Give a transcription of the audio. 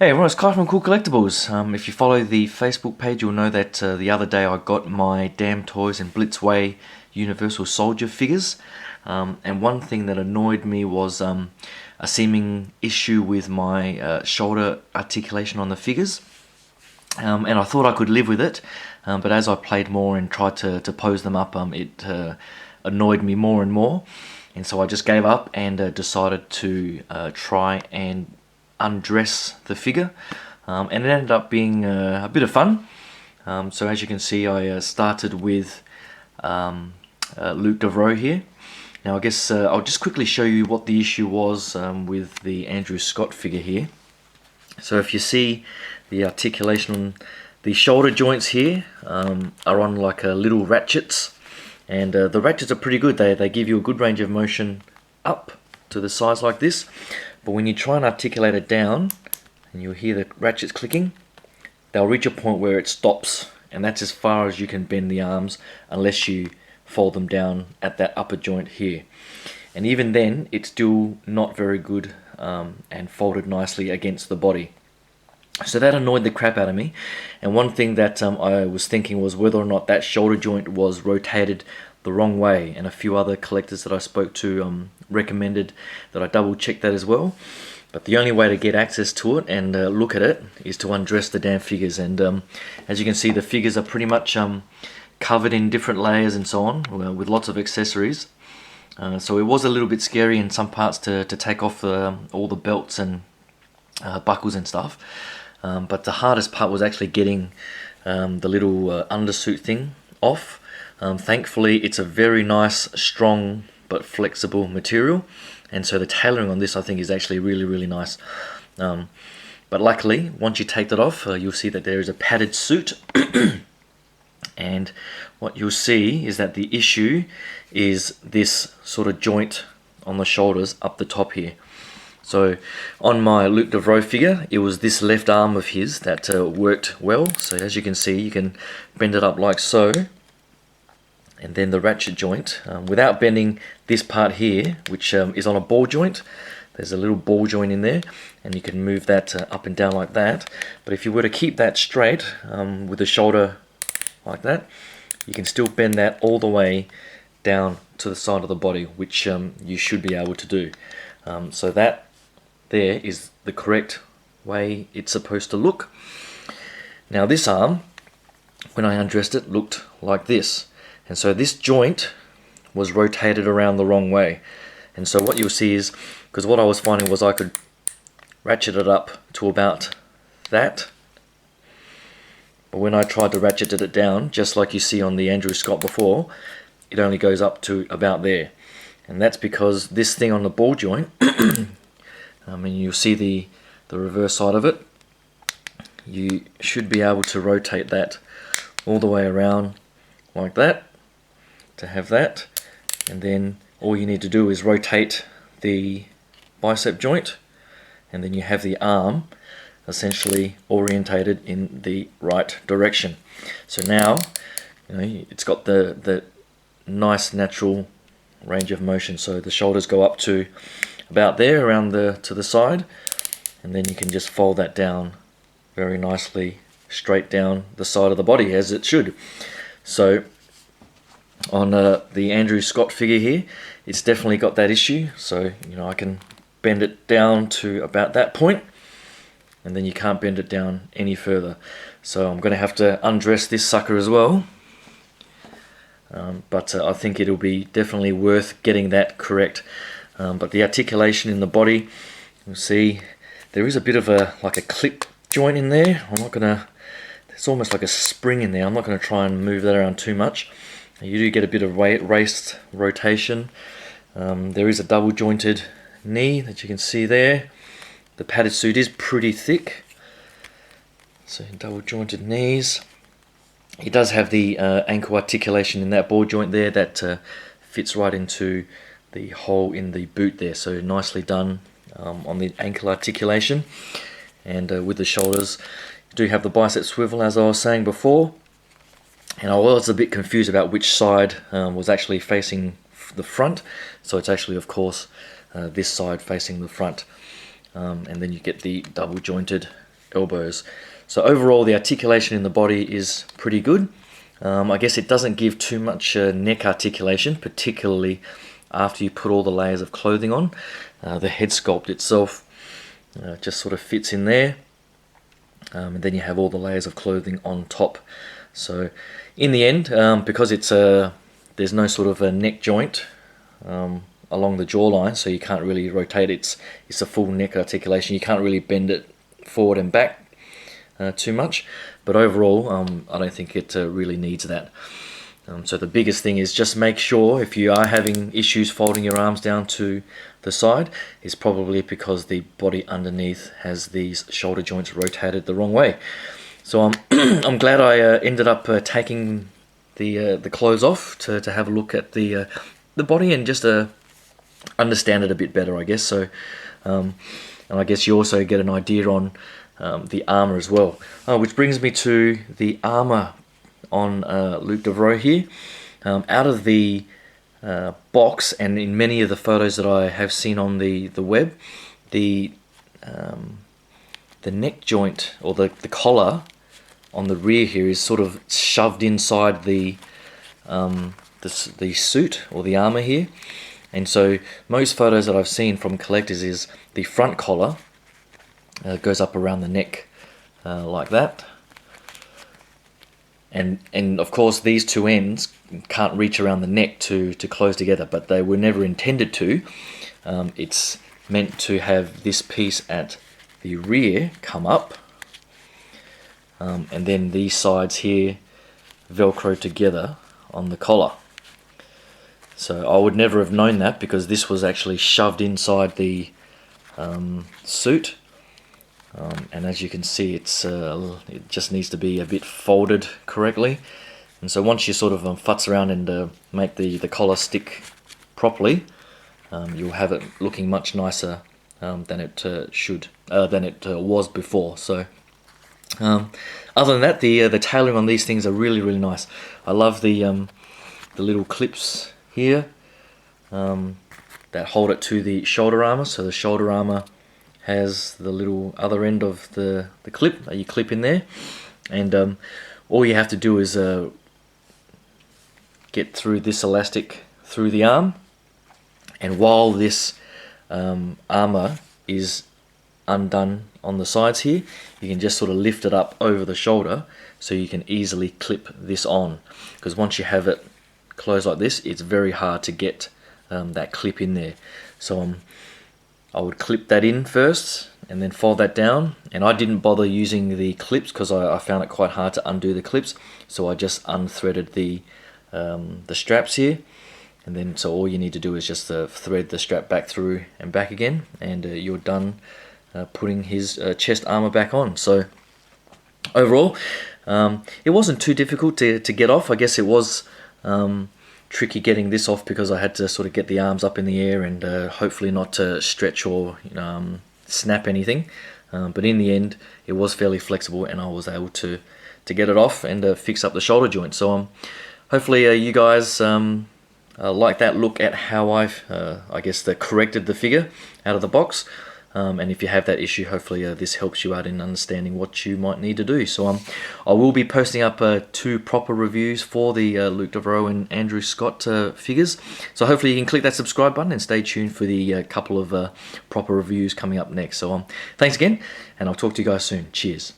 Hey everyone, it's Kai from Kool Collectibles. If you follow the Facebook page, you'll know that the other day I got my Damtoys and Blitzway Universal Soldier figures. And one thing that annoyed me was a seeming issue with my shoulder articulation on the figures. And I thought I could live with it, but as I played more and tried to pose them up, it annoyed me more and more. And so I just gave up and decided to try and undress the figure, and it ended up being a bit of fun. So as you can see, I started with Luc Deveraux here. Now I guess I'll just quickly show you what the issue was with the Andrew Scott figure here. So if you see the articulation on the shoulder joints here are on like little ratchets, and the ratchets are pretty good. They give you a good range of motion up to the sides like this. But when you try and articulate it down, and you'll hear the ratchets clicking, they'll reach a point where it stops, and that's as far as you can bend the arms unless you fold them down at that upper joint here. And even then, it's still not very good and folded nicely against the body. So that annoyed the crap out of me. And one thing that I was thinking was whether or not that shoulder joint was rotated the wrong way, and a few other collectors that I spoke to recommended that I double check that as well. But the only way to get access to it and look at it is to undress the damn figures. And as you can see, the figures are pretty much covered in different layers and so on, with lots of accessories. So it was a little bit scary in some parts to take off all the belts and buckles and stuff. But the hardest part was actually getting the little undersuit thing off. Thankfully, it's a very nice, strong but flexible material, and so the tailoring on this I think is actually really nice. But luckily, once you take that off, you'll see that there is a padded suit. And what you'll see is that the issue is this sort of joint on the shoulders up the top here. So on my Luc Deveraux figure, it was this left arm of his that worked well. So as you can see, you can bend it up like so, and then the ratchet joint, without bending this part here, which is on a ball joint. There's a little ball joint in there, and you can move that up and down like that. But if you were to keep that straight with the shoulder like that, you can still bend that all the way down to the side of the body, which you should be able to do. So that there is the correct way it's supposed to look. Now this arm, when I undressed it, looked like this. And so this joint was rotated around the wrong way. And so what you'll see is, because what I was finding was I could ratchet it up to about that. But when I tried to ratchet it down, just like you see on the Andrew Scott before, it only goes up to about there. And that's because this thing on the ball joint, and you'll see the reverse side of it, you should be able to rotate that all the way around like that to have that. And then all you need to do is rotate the bicep joint, and then you have the arm essentially orientated in the right direction. So now, it's got the nice natural range of motion. So the shoulders go up to about there, around to the side, and then you can just fold that down very nicely straight down the side of the body as it should. So on the Andrew Scott figure here, it's definitely got that issue. So I can bend it down to about that point, and then you can't bend it down any further. So I'm going to have to undress this sucker as well. But I think it'll be definitely worth getting that correct. But the articulation in the body, you'll see there is a bit of a clip joint in there. It's almost like a spring in there. I'm not going to try and move that around too much. You do get a bit of waist rotation. There is a double jointed knee that you can see there. The padded suit is pretty thick, so double jointed knees. It does have the ankle articulation in that ball joint there that fits right into the hole in the boot there, so nicely done on the ankle articulation. And with the shoulders, you do have the bicep swivel, as I was saying before. And I was a bit confused about which side was actually facing the front, so it's actually, of course, this side facing the front. And then you get the double jointed elbows. So overall, the articulation in the body is pretty good. I guess it doesn't give too much neck articulation, particularly after you put all the layers of clothing on. The head sculpt itself just sort of fits in there, and then you have all the layers of clothing on top. So in the end, because it's there's no sort of a neck joint along the jawline, so you can't really rotate it. It's a full neck articulation. You can't really bend it forward and back too much, but overall I don't think it really needs that. So the biggest thing is just make sure, if you are having issues folding your arms down to the side, is probably because the body underneath has these shoulder joints rotated the wrong way. So I'm glad I ended up taking the clothes off to have a look at the body and just understand it a bit better, I guess. So and I guess you also get an idea on the armor as well, which brings me to the armor on Luc Deveraux here. Out of the box, and in many of the photos that I have seen on the web, the neck joint, or the collar on the rear here, is sort of shoved inside the suit or the armor here. And so most photos that I've seen from collectors is the front collar goes up around the neck like that, and of course these two ends can't reach around the neck to close together, but they were never intended to. It's meant to have this piece at the rear come up, and then these sides here velcro together on the collar. So I would never have known that, because this was actually shoved inside the suit. And as you can see, it just needs to be a bit folded correctly. And so once you sort of futz around and make the collar stick properly, you'll have it looking much nicer than it was before. So other than that, the tailoring on these things are really, really nice. I love the little clips here that hold it to the shoulder armor. So the shoulder armor has the little other end of the clip that you clip in there, and all you have to do is get through this elastic through the arm, and while this armor is undone on the sides here, you can just sort of lift it up over the shoulder so you can easily clip this on, because once you have it closed like this, it's very hard to get that clip in there. So I would clip that in first and then fold that down, and I didn't bother using the clips because I found it quite hard to undo the clips, so I just unthreaded the straps here, and then so all you need to do is just thread the strap back through and back again, and you're done putting his chest armor back on. So overall, it wasn't too difficult to get off. I guess it was tricky getting this off because I had to sort of get the arms up in the air and hopefully not to stretch or snap anything, but in the end it was fairly flexible, and I was able to get it off and fix up the shoulder joint. So hopefully you guys like that look at how I've I guess corrected the figure out of the box. And if you have that issue, hopefully this helps you out in understanding what you might need to do. So I will be posting up 2 proper reviews for the Luc Deveraux and Andrew Scott figures. So hopefully you can click that subscribe button and stay tuned for the couple of proper reviews coming up next. So thanks again, and I'll talk to you guys soon. Cheers.